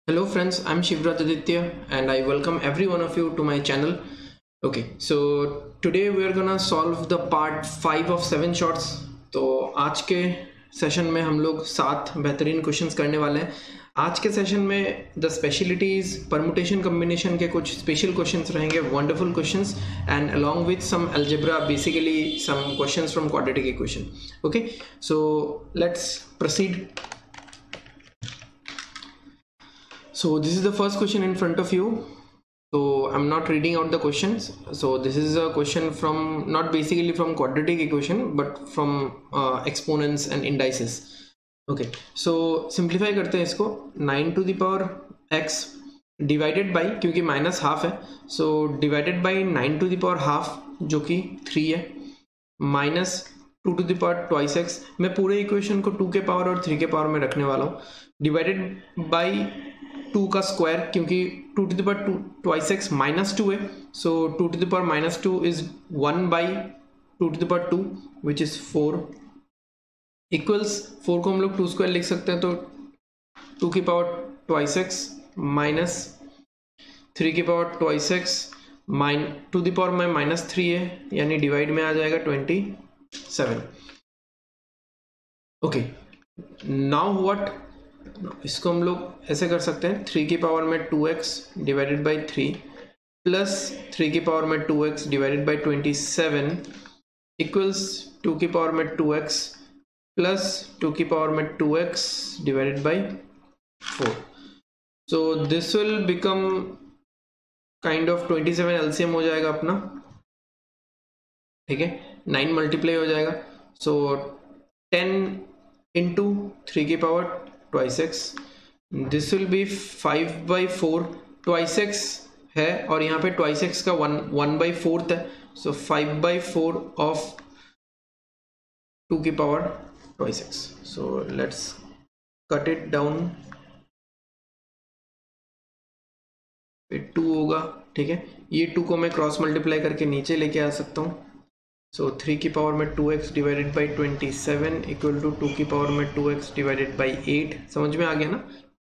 Hello friends, I'm Shivrat Aditya and I welcome every one of you to my channel. Okay, so today we are gonna solve the part 5 of 7 shorts. तो आज के session में हम लोग 7 बेहतरीन questions करने वाले हैं. आज के सेशन में द स्पेशलिटीज परमुटेशन कम्बिनेशन के कुछ स्पेशल क्वेश्चंस रहेंगे, wonderful questions and along with some algebra, basically some questions from quadratic equation. Okay, so let's proceed. So this is the first question in front of you. So I'm not reading out the questions. So this is a question from not basically from quadratic equation but from exponents and indices. Okay, so simplify करते हैं इसको. 9 to the power x divided by, क्योंकि minus half है, so divided by 9 to the power half जो कि 3 है, minus 2 to the power twice x. मैं पूरे इक्वेशन को 2 के पावर और 3 के पावर में रखने वाला हूँ. डिवाइडेड बाई 2 का स्क्वायर, क्योंकि 2 to the power 2 twice x minus 2 है, सो 2 to the power minus 2 is 1 by 2 to the power 2 which is 4 equals 4 को हम लोग 2 स्क्वायर लिख सकते हैं, तो 2 की पावर twice x माइनस 3 की power twice x to the power में माइनस 3 है, यानी डिवाइड में आ जाएगा 27. ओके, नाउ व्हाट, इसको हम लोग ऐसे कर सकते हैं. 3 की पावर में 2x डिवाइडेड बाई 3 प्लस 3 की पावर में 2x डिवाइडेड बाई 27 इक्वल्स 2 की पावर में 2x प्लस 2 की पावर में 2x divided by 4. So this will become kind of 27 LCM हो जाएगा अपना, ठीक है. 9 मल्टीप्लाई हो जाएगा, सो 10 इंटू 3 की power twice x, this will be 5 by 4. twice x है और यहाँ पे twice x का 1 बाई 4 है, सो 5 बाई 4 ऑफ 2 की power twice x. So let's cut it down. 2 होगा, ठीक है. ये 2 को मैं क्रॉस मल्टीप्लाई करके नीचे लेके आ सकता हूँ. सो 3 की पावर में 2x divided by 27 equal to 2 की पावर में 2x डिवाइडेड बाई 8. समझ में आ गया ना.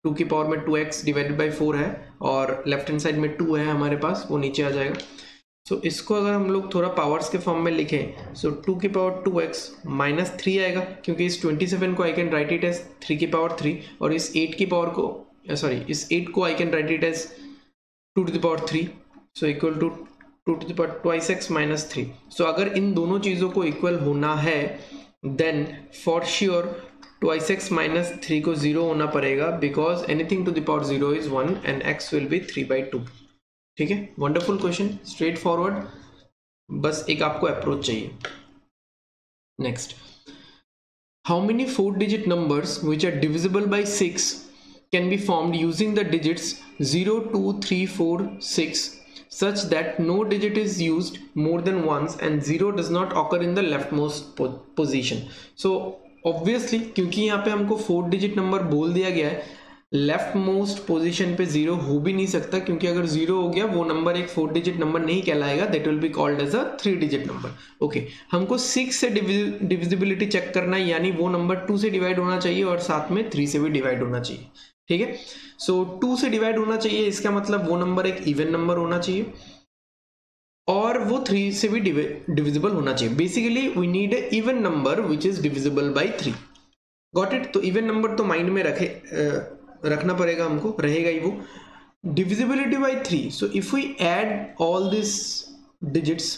2 की पावर में 2x डिवाइडेड बाई 4 है और लेफ्ट हैंड साइड में 2 है हमारे पास, वो नीचे आ जाएगा. सो इसको अगर हम लोग थोड़ा पावर्स के फॉर्म में लिखें, सो 2 की पावर 2x माइनस 3 आएगा, क्योंकि इस 27 को I can write it as 3 की पावर 3 और इस 8 की पावर को इस 8 को I can write it as 2 to the power 3, so equal to 2 to the power twice x minus 3. So अगर इन दोनों चीज़ों को इक्वल होना है then for sure twice x minus 3 को 0 होना पड़ेगा, because anything to the power 0 is 1 and x will be 3/2. ठीक है, वंडरफुल क्वेश्चन, स्ट्रेट फॉरवर्ड, बस एक आपको अप्रोच चाहिए. Next, how many 4-digit numbers which are divisible by 6 can be formed using the digits 0, 2, 3, 4, 6 such that no digit is used more than once and 0 does not occur in the leftmost position. So obviously क्योंकि यहाँ पे हमको 4-digit number बोल दिया गया है, left most position पे 0 हो भी नहीं सकता, क्योंकि अगर 0 हो गया वो नंबर एक 4-digit नंबर नहीं कहलाएगा, that will be called as a 3-digit number. Okay, हमको 6 से डिविजिबिलिटी चेक करना है, यानी वो नंबर 2 से डिवाइड होना चाहिए और साथ में 3 से भी डिवाइड होना चाहिए. ठीक है, सो 2 से डिवाइड होना चाहिए, इसका मतलब वो नंबर एक इवन नंबर होना चाहिए और वो 3 से भी डिविजिबल होना चाहिए. Basically we need a even number which is divisible by 3. Got it. तो इवन नंबर तो माइंड में रखना पड़ेगा हमको, रहेगा ही वो. Divisibility by 3, so if we add all this digits,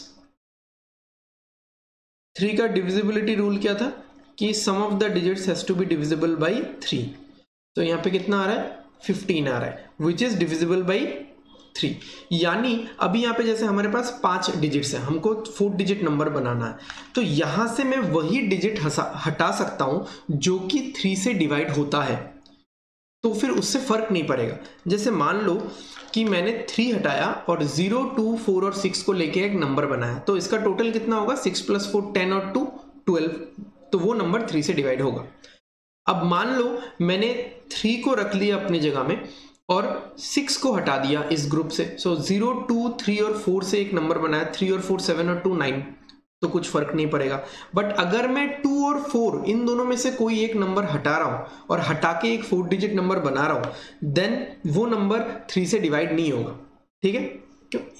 3 का डिविजिबिलिटी रूल क्या था कि sum of the digits has to be divisible by 3. तो यहाँ पे कितना आ रहा है, 15 आ रहा है, विच इज डिविजिबल बाई 3. यानी अभी यहाँ पे जैसे हमारे पास 5 डिजिट्स है, हमको 4-digit नंबर बनाना है, तो यहाँ से मैं वही डिजिट हटा सकता हूं जो कि 3 से डिवाइड होता है, तो फिर उससे फर्क नहीं पड़ेगा. जैसे मान लो कि मैंने 3 हटाया और 0, 2, 4 और 6 को लेके एक नंबर बनाया, तो इसका टोटल कितना होगा, 6 + 4 10 और 2 12, तो वो नंबर 3 से डिवाइड होगा. अब मान लो मैंने 3 को रख लिया अपनी जगह में और 6 को हटा दिया इस ग्रुप से, सो 0, 2, 3 और 4 से एक नंबर बनाया, 3 और 4 7 और 2 9, तो कुछ फर्क नहीं पड़ेगा। बट अगर मैं 2 और 4 इन दोनों में से कोई एक नंबर हटा रहा हूं और हटा के एक 4 डिजिट नंबर बना रहा हूं, देन वो नंबर 3 से डिवाइड नहीं होगा। ठीक है,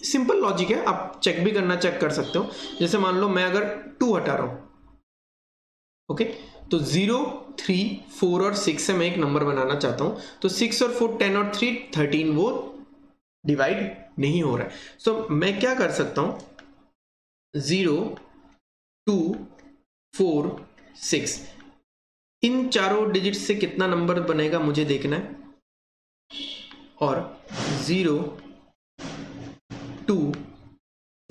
सिंपल लॉजिक है, आप चेक भी करना, चेक कर सकते हो। जैसे मान लो मैं अगर 2 हटा रहा हूं, ओके, तो 0, 3, 4 और 6 से मैं एक नंबर बनाना चाहता हूं, तो 6 और 4 10 और 3 13, वो डिवाइड नहीं हो रहा है। सो मैं क्या कर सकता हूं, 0, 2, 4, 6 इन चारों डिजिट से कितना नंबर बनेगा मुझे देखना है, और 0, 2,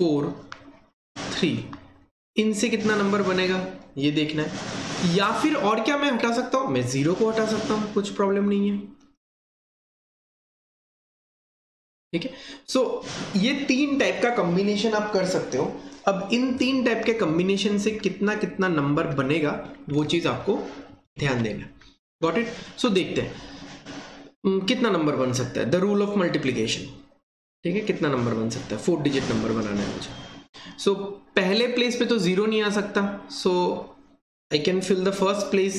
4, 3 इनसे कितना नंबर बनेगा ये देखना है। या फिर और क्या मैं हटा सकता हूं, मैं 0 को हटा सकता हूं, कुछ प्रॉब्लम नहीं है। ठीक है, सो ये 3 टाइप का कॉम्बिनेशन आप कर सकते हो। अब इन 3 टाइप के कॉम्बिनेशन से कितना कितना नंबर बनेगा वो चीज आपको ध्यान देना है। Got it? सो देखते हैं कितना नंबर बन सकता है। The rule of multiplication. ठीक है, कितना नंबर बन सकता है, 4 डिजिट नंबर बनाना है मुझे। सो पहले प्लेस पे तो 0 नहीं आ सकता, so I can fill the first place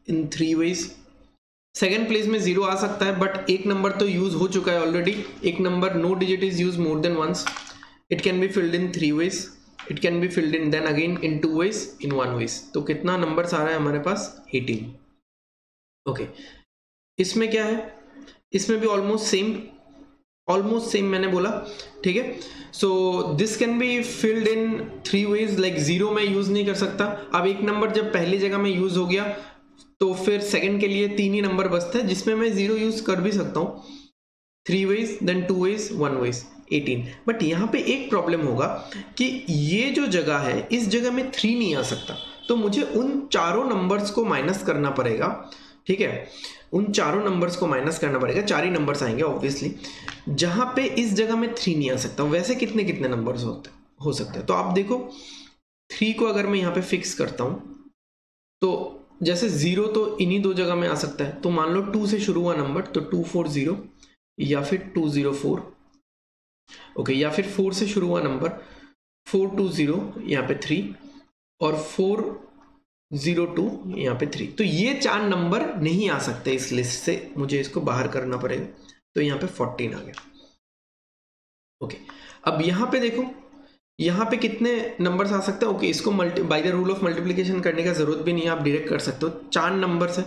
in 3 ways. Second place में 0 आ सकता है, बट एक नंबर तो यूज हो चुका है ऑलरेडी। एक number, no digit is use more than once. It can be filled in 3 ways, it can be filled in then again in 2 ways, in 1 ways. तो कितना नंबर आ रहा है हमारे पास, 18। ओके, इसमें क्या है, इसमें भी ऑलमोस्ट सेम मैंने बोला। ठीक है, so this can be filled in 3 ways. Like 0 में यूज नहीं कर सकता। अब एक नंबर जब पहली जगह में यूज हो गया तो फिर सेकंड के लिए 3 ही नंबर बचते हैं जिसमें मैं 0 यूज कर भी सकता हूं। 3 ways, then 2 ways, 1 ways, 18। But यहां पे एक प्रॉब्लम होगा कि ये जो जगह है इस जगह में 3 नहीं आ सकता, तो मुझे उन चारों नंबर्स को माइनस करना पड़ेगा। ठीक है, उन चारों नंबर्स को माइनस करना पड़ेगा, 4 ही नंबर्स आएंगे ऑब्वियसली, जहां पे इस जगह में 3 नहीं आ सकता। वैसे कितने कितने नंबर्स हो सकते हैं, तो आप देखो 3 को अगर मैं यहाँ पे फिक्स करता हूं, तो जैसे 0 तो इन्हीं 2 जगह में आ सकता है। तो मान लो 2 से शुरू हुआ नंबर, तो 240 या फिर 204। ओके, या फिर 4 से शुरू हुआ नंबर 420, यहाँ पे 3, और 402 यहाँ पे 3। तो ये 4 नंबर नहीं आ सकते इस लिस्ट से, मुझे इसको बाहर करना पड़ेगा। तो यहाँ पे 14 आ गया। ओके, अब यहाँ पे देखो, यहाँ पे कितने नंबर्स आ सकते हैं। ओके, इसको by the rule of multiplication करने का जरूरत भी नहीं है, आप डायरेक्ट कर सकते हो। 4 नंबर्स है,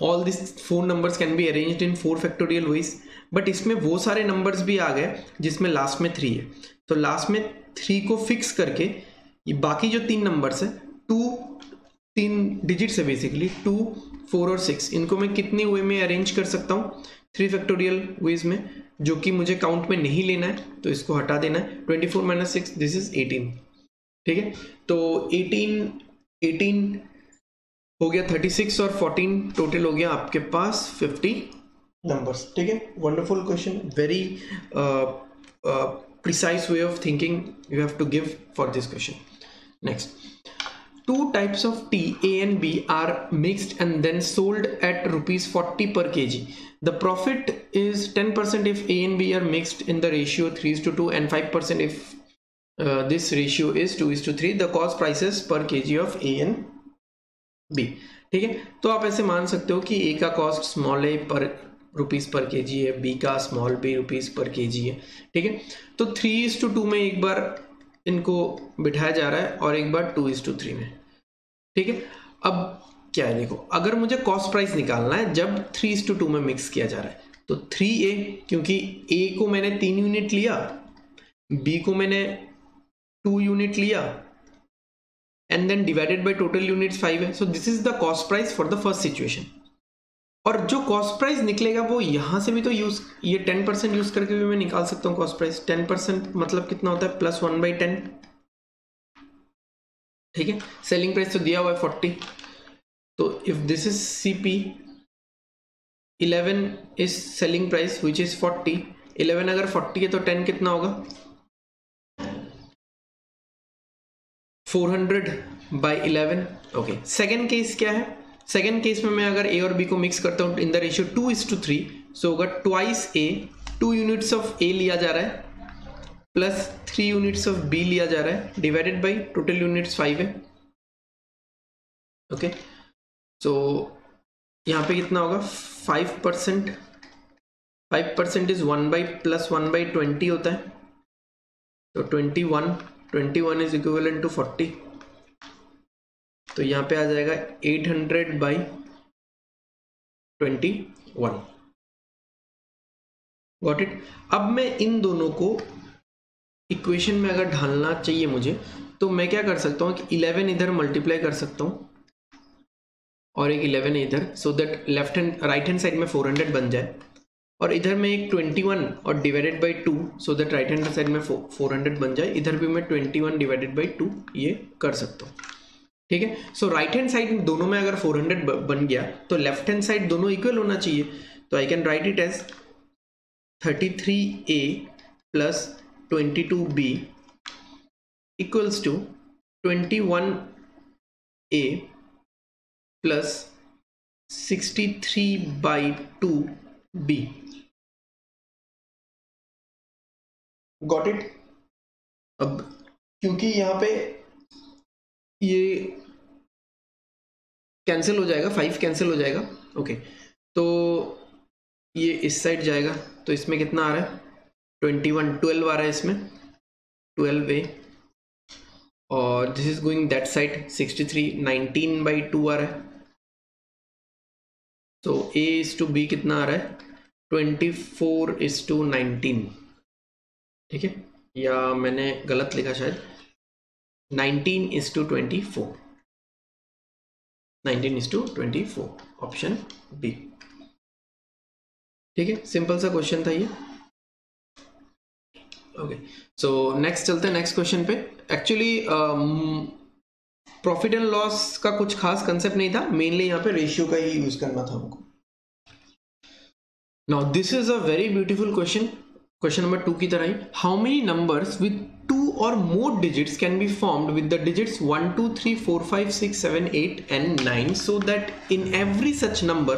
all this 4 numbers can be arranged in 4 factorial veg. But इसमें वो सारे नंबर्स भी आ गए जिसमें लास्ट में 3 है, तो लास्ट में 3 को फिक्स करके ये बाकी जो 3 नंबर्स है, 3 डिजिट्स है बेसिकली, 2, 4 और 6, इनको मैं कितने वे में अरेंज कर सकता हूँ, 3 फैक्टोरियल वेज में, जो कि मुझे काउंट में नहीं लेना है, तो इसको हटा देना है। 24 - 6, दिस इज 18। ठीक है, तो 18 हो गया 36 और 14 टोटल हो गया आपके पास 50 नंबर्स। ठीक है, wonderful question, very precise way of thinking you have to give for this question. Next, 2 types of tea, A and B, are mixed and then sold at ₹40 per kg. The profit is 10% if A and B are mixed in the ratio 3:2 and 5% if this ratio is 2:3. The cost prices per kg of A and B. ठीक है, तो आप ऐसे मान सकते हो कि A का कॉस्ट स्मॉल a पर रुपीस पर केजी है, B का स्मॉल b रुपीस पर केजी है। ठीक है, तो 3:2 में एक बार इनको बिठाया जा रहा है और एक बार 2:3 में। ठीक है, अब क्या है, देखो अगर मुझे कॉस्ट प्राइस निकालना है जब 3:2 में मिक्स किया जा रहा है, तो 3A, क्योंकि A को मैंने 3 यूनिट लिया, B को मैंने 2 यूनिट लिया, and then divided by total units 5 है। So this is the cost price for the first situation. और जो कॉस्ट प्राइस निकलेगा वो यहां से भी तो ये 10% यूज करके भी मैं निकाल सकता हूं कॉस्ट प्राइस। 10% मतलब कितना होता है, +1/10। ठीक है, सेलिंग प्राइस तो दिया हुआ है 40, तो if this is CP, 11 is selling price which is 40। 11 अगर 40 है तो 10 कितना होगा, 400/11। ओके, सेकेंड केस क्या है, सेकेंड केस में मैं अगर A और B को मिक्स करता हूं इन द रेशियो 2:3, सो होगा 2x A, 2 units of A लिया जा रहा है, प्लस 3 यूनिट्स ऑफ बी लिया जा रहा है डिवाइडेड बाई टोटल यूनिट्स 5 है। ओके, सो यहाँ पे कितना होगा 5%। 5% इज 1 बाई प्लस 1 बाई 20 होता है, तो 21 इज इक्विवेलेंट टू 40, तो यहाँ पे आ जाएगा 800 बाई 21। Got it. अब मैं इन दोनों को इक्वेशन में अगर ढालना चाहिए मुझे, तो मैं क्या कर सकता हूँ कि 11 इधर मल्टीप्लाई कर सकता हूँ और एक 11 इधर, so that left hand right hand side में 400 बन जाए, और इधर में एक 21 और divided by 2, so that right hand side में 400 बन जाए। इधर भी मैं 21 डिवाइडेड बाई 2 ये कर सकता हूँ। ठीक है, सो राइट हैंड साइड दोनों में अगर 400 बन गया तो लेफ्ट हैंड साइड दोनों इक्वल होना चाहिए, तो I can write it as 33a plus 22b equals to 21a plus 63/2b। Got it. अब क्योंकि यहाँ पे ये कैंसिल हो जाएगा, 5 कैंसिल हो जाएगा। ओके, तो ये इस साइड जाएगा, तो इसमें कितना आ रहा है 12 आ रहा है इसमें 12a, और this is going that side 63, 19/2 आ रहा है, तो a इज टू b कितना आ रहा है 24:19। ठीक है, या मैंने गलत लिखा शायद, 19:24, 19:24, ऑप्शन बी। ठीक है, सिंपल सा क्वेश्चन था ये। ओके, सो नेक्स्ट चलते हैं नेक्स्ट क्वेश्चन पे। एक्चुअली प्रॉफिट एंड लॉस का कुछ खास कंसेप्ट नहीं था, मेनली यहाँ पे रेशियो का ही यूज करना था हमको। Now this is a very beautiful question, question number 2 की तरह ही। How many numbers with 2 or more digits can be formed with the digits 1, 2, 3, 4, 5, 6, 7, 8 and 9, so that in every such number,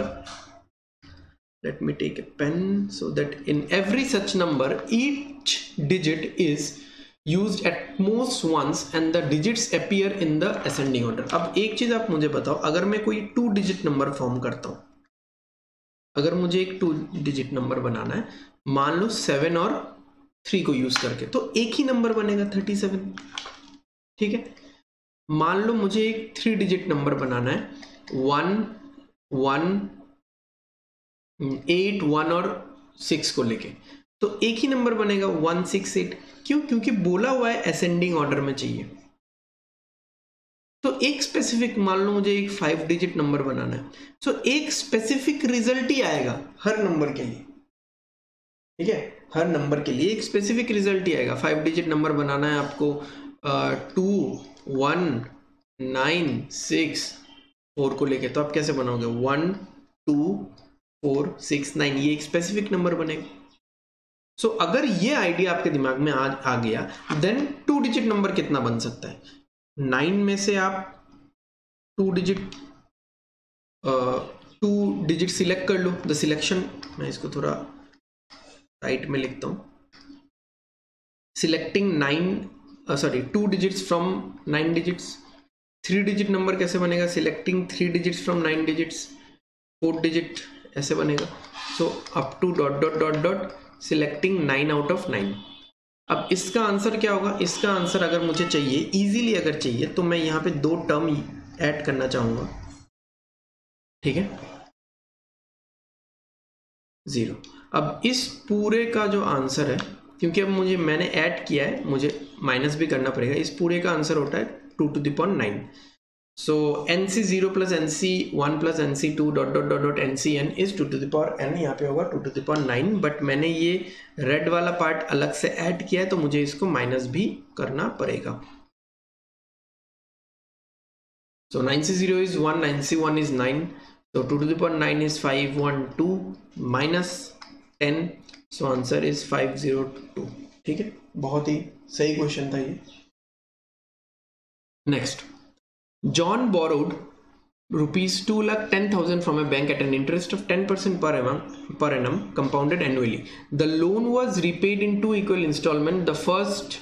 let me take a pen, so that in every such number each digit is used at most once and the digits appear in the ascending order। अब एक चीज आप मुझे बताओ, अगर मैं कोई 2 digit number form करता हूं, अगर मुझे एक 2 डिजिट नंबर बनाना है, मान लो 7 और 3 को यूज करके, तो एक ही नंबर बनेगा 37। ठीक है, मान लो मुझे एक 3 डिजिट नंबर बनाना है, 1, 1, 8, 1 और 6 को लेके, तो एक ही नंबर बनेगा 168। क्यों? क्योंकि बोला हुआ है असेंडिंग ऑर्डर में चाहिए। तो एक स्पेसिफिक, मान लो मुझे एक 5 डिजिट नंबर बनाना है, सो एक स्पेसिफिक रिजल्ट ही आएगा हर नंबर के लिए। ठीक है, हर नंबर के लिए एक स्पेसिफिक रिजल्ट ही आएगा। 5 डिजिट नंबर बनाना है आपको 2, 1, 9, 6, 4 को लेके, तो आप कैसे बनाओगे 1, 2, 4, 6, 9, ये एक स्पेसिफिक नंबर बनेगा। सो अगर ये आइडिया आपके दिमाग में आ गया, देन 2 डिजिट नंबर कितना बन सकता है। 9 में से आप 2 डिजिट सिलेक्ट कर लो। द सिलेक्शन, मैं इसको थोड़ा राइट में लिखता हूं, selecting 2 digits from 9 digits. 3 digit number कैसे बनेगा, selecting 3 digits from 9 digits. 4 digit ऐसे बनेगा, so up to ... selecting 9 out of 9। अब इसका आंसर क्या होगा, इसका आंसर अगर मुझे चाहिए, इजीली अगर चाहिए, तो मैं यहाँ पे 2 टर्म ऐड करना चाहूंगा। ठीक है, 0। अब इस पूरे का जो आंसर है, क्योंकि अब मैंने ऐड किया है, मुझे माइनस भी करना पड़ेगा, इस पूरे का आंसर होता है 2 to the power 9। So NC0 plus NC1 plus NC2 ... NCN is 2 to the power n, यहाँ पे होगा 2 to the power 9, बट मैंने ये रेड वाला पार्ट अलग से ऐड किया है, तो मुझे इसको माइनस भी करना पड़ेगा। सो 9C0 is 1, 9C1 is 9, so 2 to the power 9 is 512 minus 10, so answer is 502। ठीक है, बहुत ही सही क्वेश्चन था ये। Next, John borrowed ₹2,10,000 from a bank at an interest of 10% per annum compounded annually. The loan was repaid in 2 equal installments, the first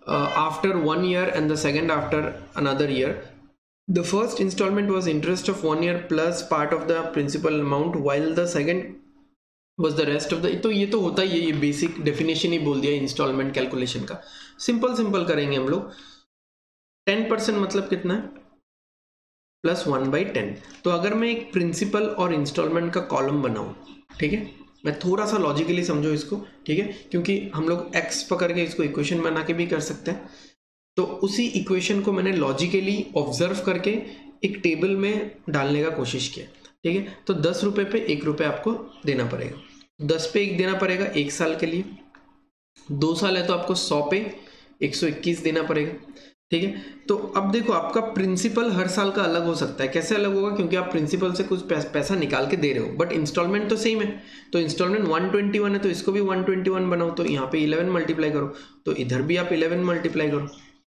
after 1 year and the second after another year. The first installment was interest of 1 year plus part of the principal amount, while the second was the rest of the. तो ये तो होता ही है, ये basic definition ही बोल दिया instalment calculation का. Simple करेंगे हम लोग. 10% मतलब कितना है? +1/10. तो अगर मैं एक प्रिंसिपल और इंस्टॉलमेंट का कॉलम बनाऊं, ठीक है, मैं थोड़ा सा लॉजिकली समझो इसको, ठीक है, क्योंकि हम लोग x पकड़ के इसको इक्वेशन बना के भी कर सकते हैं. तो उसी इक्वेशन को मैंने लॉजिकली ऑब्जर्व करके एक टेबल में डालने का कोशिश किया, ठीक है. तो 10 रुपये पे 1 रुपये आपको देना पड़ेगा. 10 पे 1 देना पड़ेगा 1 साल के लिए. 2 साल है तो आपको 100 पे 121 देना पड़ेगा, ठीक है. तो अब देखो, आपका प्रिंसिपल हर साल का अलग हो सकता है. कैसे अलग होगा? क्योंकि आप प्रिंसिपल से कुछ पैसा निकाल के दे रहे हो, बट इंस्टॉलमेंट तो सेम है. तो इंस्टॉलमेंट 121 है तो इसको भी 121 बनाओ. तो यहाँ पे 11 मल्टीप्लाई करो, तो इधर भी आप 11 मल्टीप्लाई करो,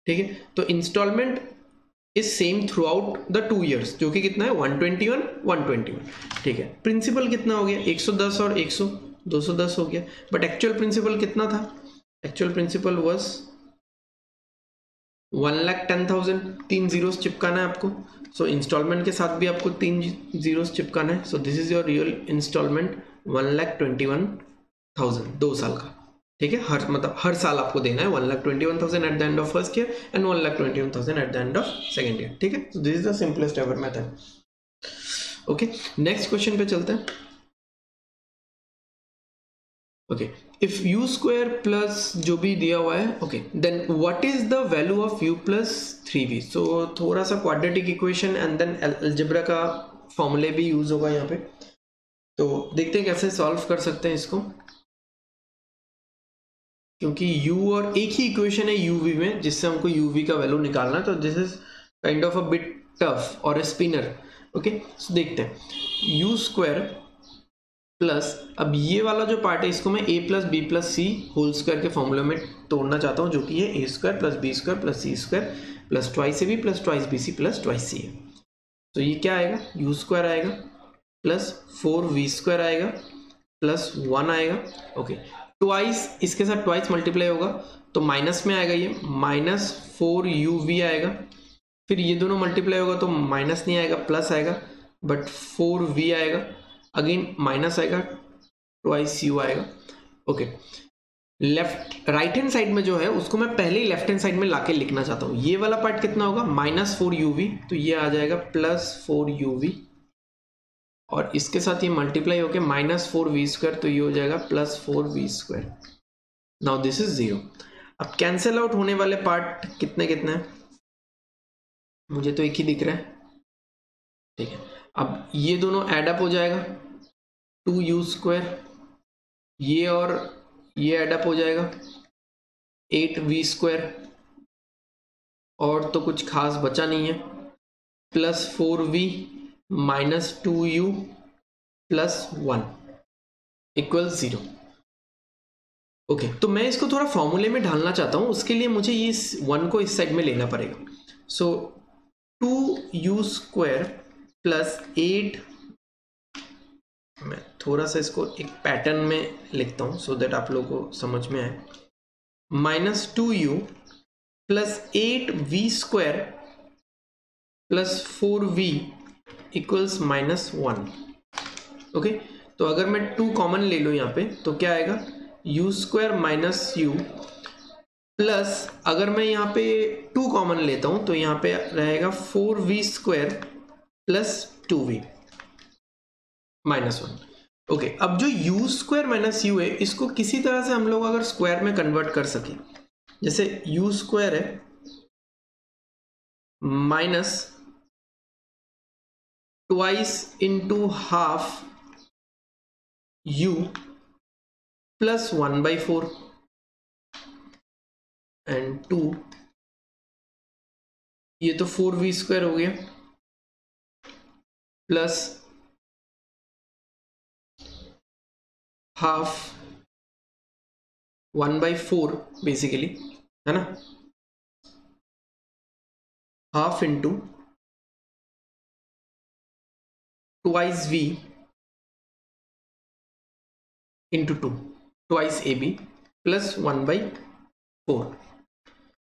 ठीक है. तो instalment is same throughout the 2 years, जो कि कितना है? 121, ठीक है. प्रिंसिपल कितना हो गया? 110 और 100, 210 हो गया. बट एक्चुअल प्रिंसिपल कितना था? Actual principal was 1,10,000. 3 जीरोस चिपकाना है आपको. सो इंस्टॉलमेंट के साथ भी आपको 3 जीरोस चिपकाना है. So this is your real instalment 1,21,000 2 साल का, ठीक है. हर साल आपको देना है 1,21,000 at the end of first year and 1,21,000 at the end of second year, ठीक है. So this is the simplest ever method. Okay, next question पे चलते हैं. Okay, if u square plus जो भी दिया हुआ है, okay, then what is the value of u plus 3v. So थोड़ा सा quadratic equation and then algebra का फॉर्मूले भी यूज होगा यहाँ पे. तो देखते हैं कैसे सॉल्व कर सकते हैं इसको, क्योंकि u और एक ही इक्वेशन है uv में जिससे हमको uv का वैल्यू निकालना है. तो this is kind of a bit tough और अ स्पिनर. ओके, सो देखते हैं u स्क्वायर प्लस, अब ये वाला जो पार्ट है इसको मैं a plus B plus C whole square के फॉर्मूले में तोड़ना चाहता हूँ, जो कि है a square plus B square plus C square plus twice A B plus twice B C plus twice C है. तो ये क्या आएगा? u स्क्वायर आएगा प्लस 4v स्क्वायर आएगा प्लस 1 आएगा. ओके, ट्वाइस, इसके साथ ट्वाइस मल्टीप्लाई होगा तो माइनस में आएगा, ये माइनस 4uv आएगा. फिर ये दोनों मल्टीप्लाई होगा तो माइनस नहीं आएगा, प्लस आएगा, बट 4v आएगा, अगेन माइनस आएगा, ट्वाइस u आएगा. Okay, left right hand side में जो है उसको मैं पहले ही लेफ्ट हैंड साइड में लाके लिखना चाहता हूँ. ये वाला पार्ट कितना होगा? -4uv, तो ये आ जाएगा +4uv, और इसके साथ ये मल्टीप्लाई होके -4v स्क्वायर, तो ये हो जाएगा +4v square. Now this is 0. अब कैंसिल आउट होने वाले पार्ट कितने कितने हैं? मुझे तो एक ही दिख रहा है, ठीक है. अब ये दोनों ऐड अप हो जाएगा 2u स्क्वायर, ये और ये ऐड अप हो जाएगा 8v स्क्वायर, और तो कुछ खास बचा नहीं है, plus 4v minus 2u plus 1 equal 0. Okay, तो मैं इसको थोड़ा फॉर्मूले में ढालना चाहता हूँ. उसके लिए मुझे ये 1 को इस साइड में लेना पड़ेगा. सो 2u स्क्वायर प्लस 8, मैं थोड़ा सा इसको एक पैटर्न में लिखता हूँ सो दैट आप लोगों को समझ में आए, minus 2u plus 8v square plus 4v equals -1. Okay, तो अगर मैं 2 कॉमन ले लूँ यहाँ पे तो क्या आएगा? u square minus u plus, अगर मैं यहाँ पे 2 कॉमन लेता हूँ तो यहाँ पे रहेगा 4v square plus 2v -1. Okay, अब जो u स्क्वायर माइनस u है इसको किसी तरह से हम लोग अगर स्क्वायर में कन्वर्ट कर सके, जैसे u स्क्वायर है minus twice into half u plus 1/4 and 2, ये तो 4v स्क्वायर हो गया प्लस हाफ 1/4 बेसिकली, है ना, half into twice v into 2 twice ab plus 1/4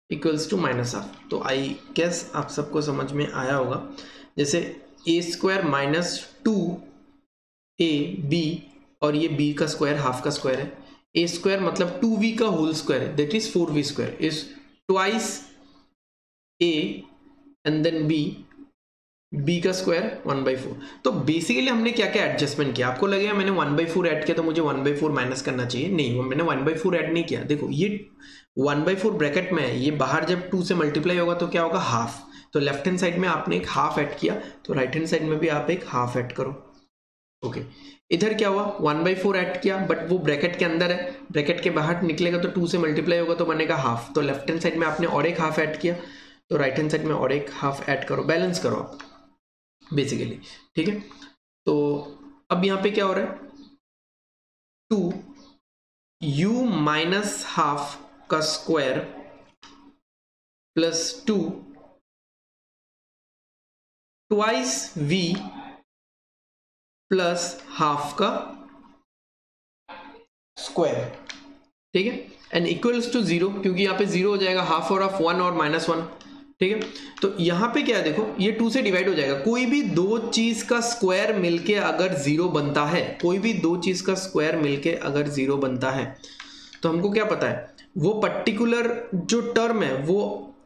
equals to -half. तो आई गेस आप सबको समझ में आया होगा। जैसे ए स्क्वायर माइनस 2ab और ये b का स्क्वायर हाफ का स्क्वायर है, ए स्क्वायर मतलब 2v का होल स्क्वायर है, that is 4v square is twice a and then b का स्क्वायर 1/4। तो बेसिकली हमने क्या क्या एडजस्टमेंट किया, आपको लगेगा मैंने 1/4 ऐड किया तो मुझे 1/4 माइनस करना चाहिए, नहीं वो मैंने 1/4 ऐड नहीं किया। देखो ये 1/4 ब्रैकेट में है, ये बाहर जब 2 से मल्टीप्लाई होगा तो क्या होगा, हाफ। तो लेफ्ट हैंड साइड में आपने एक हाफ ऐड किया, तो राइट हैंड साइड में भी आप एक हाफ ऐड करो। ओके, इधर क्या हुआ, 1/4 ऐड किया बट वो ब्रैकेट के अंदर है, ब्रैकेट के बाहर निकलेगा तो 2 से मल्टीप्लाई होगा तो बनेगा हाफ। तो लेफ्ट हैंड साइड में आपने और एक हाफ ऐड किया, तो राइट हैंड साइड में और एक हाफ ऐड करो, बैलेंस करो आप बेसिकली। ठीक है, तो अब यहां पे क्या हो रहा है, 2u माइनस हाफ का square plus 2 twice v plus half का स्क्वायर। ठीक है, एंड इक्वल्स टू 0, क्योंकि यहां पे 0 हो जाएगा, हाफ और हाफ 1 और -1। ठीक है, तो यहां पे क्या है, देखो ये 2 से डिवाइड हो जाएगा। कोई भी दो चीज का स्क्वायर मिलके अगर 0 बनता है, कोई भी दो चीज का स्क्वायर मिलके अगर 0 बनता है, तो हमको क्या पता है, वो पर्टिकुलर जो टर्म है वो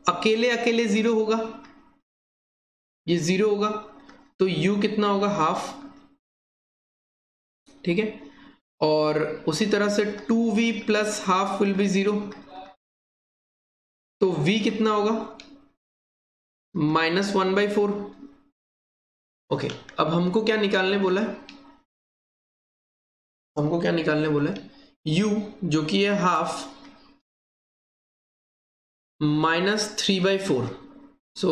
अकेले अकेले 0 होगा, ये 0 होगा, तो u कितना होगा, हाफ। ठीक है, और उसी तरह से 2v plus half will be 0, तो v कितना होगा, -1/4। ओके, अब हमको क्या निकालने बोला है, हमको क्या निकालने बोला है, u जो कि है हाफ -3/4। सो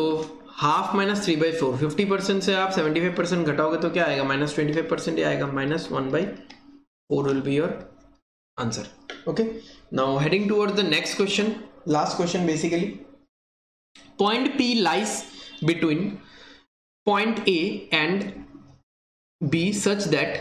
हाफ -3/4, 50% से आप 75% घटाओगे तो क्या आएगा, -25% ही आएगा, -1/4 will be your answer. Okay, now heading toward the next question, last question basically. Point P lies between point A and B such that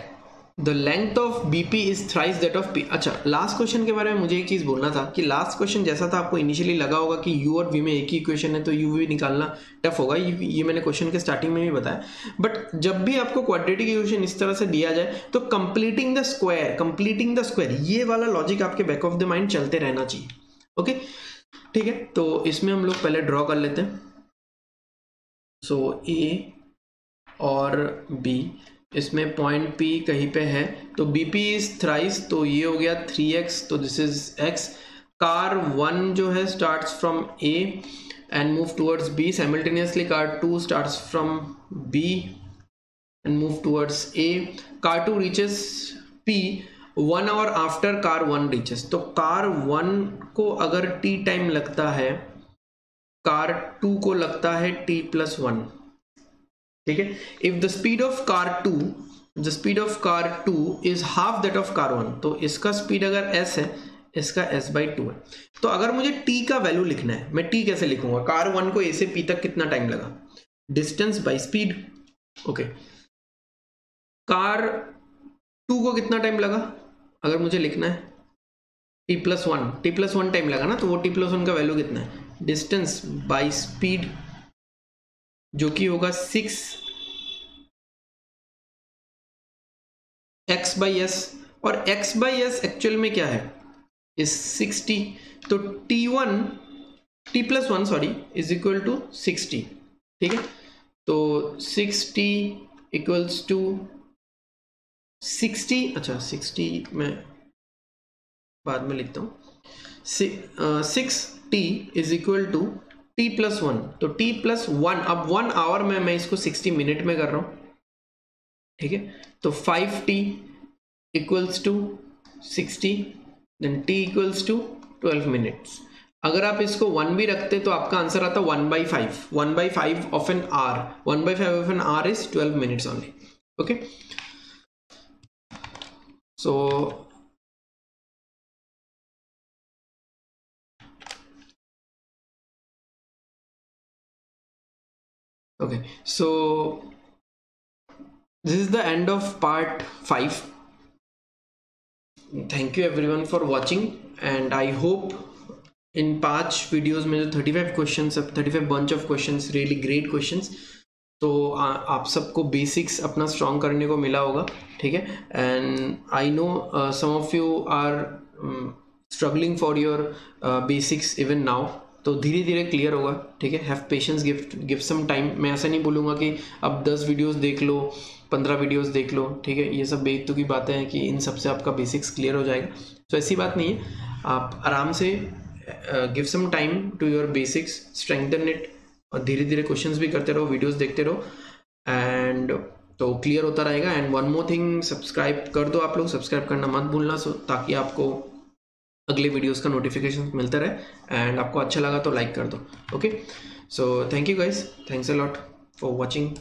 the length of BP is thrice that of P। अच्छा, last question के बारे में मुझे एक चीज बोलना था कि लास्ट क्वेश्चन जैसा था, आपको इनिशियली लगा होगा कि U और V में एक ही इक्वेशन है तो U भी निकालना टफ होगा, ये मैंने क्वेश्चन के स्टार्टिंग में भी बताया। बट जब भी आपको क्वाड्रेटिक इक्वेशन इस तरह से दिया जाए तो कंप्लीटिंग द स्क्वायर, ये वाला लॉजिक आपके बैक ऑफ द माइंड चलते रहना चाहिए। ओके, ठीक है, तो इसमें हम लोग पहले ड्रॉ कर लेते हैं। सो ए और बी, इसमें पॉइंट पी कहीं पे है, तो बीपी इज थ्राइस, तो ये हो गया 3x, तो दिस इज x। कार 1 जो है starts from A and move towards B, simultaneously car 2 starts from B and move towards A. Car 2 reaches P 1 hour after car 1 reaches. तो car 1 को अगर t टाइम लगता है, car 2 को लगता है t+1। ठीक है, if the speed of car 2 is half that of car 1, तो इसका स्पीड अगर s है, इसका s/2 है। तो अगर मुझे t का वैल्यू लिखना है, मैं t कैसे लिखूंगा, कार 1 को a से p तक कितना टाइम लगा, distance by speed. Okay, car 2 को कितना टाइम लगा, अगर मुझे लिखना है t+1 टाइम लगा ना, तो वो t+1 का वैल्यू कितना है, डिस्टेंस बाई स्पीड, जो कि होगा 6x/s, और x/s एक्चुअल में क्या है, इस 60। तो t+1 sorry is equal to 60। ठीक है, तो 60 इक्वल्स टू 60, अच्छा 60 मैं बाद में लिखता हूँ, 6t is equal to t+1, तो t+1, अब 1 आवर में मैं इसको 60 मिनट में कर रहा हूँ। ठीक है, तो 5t equals to 60, then t equals to 12 minutes. अगर आप इसको 1 भी रखते तो आपका आंसर आता 1/5 of an hour, 1/5 of an hour is 12 minutes only. Okay, so okay, so This is the end of part 5. Thank you everyone for watching, and I hope in 5 videos में जो 35 questions, 35 bunch of questions, really great questions, तो आप सबको basics अपना strong करने को मिला होगा, ठीक है। And I know some of you are struggling for your basics even now, तो धीरे धीरे क्लियर होगा, ठीक है। Have patience, give some time. मैं ऐसा नहीं बोलूँगा कि अब 10 वीडियोस देख लो, 15 वीडियोस देख लो, ठीक है। ये सब बेतु की बातें हैं कि इन सब से आपका बेसिक्स क्लियर हो जाएगा, तो ऐसी बात नहीं है। आप आराम से give some time to your basics, strengthen it, और धीरे धीरे क्वेश्चंस भी करते रहो, वीडियोस देखते रहो, एंड तो क्लियर होता रहेगा। And one more thing, subscribe कर दो आप लोग, सब्सक्राइब करना मत भूलना, ताकि आपको अगले वीडियोस का नोटिफिकेशन मिलता रहे। एंड आपको अच्छा लगा तो लाइक कर दो, okay. So thank you guys, thanks a lot for watching.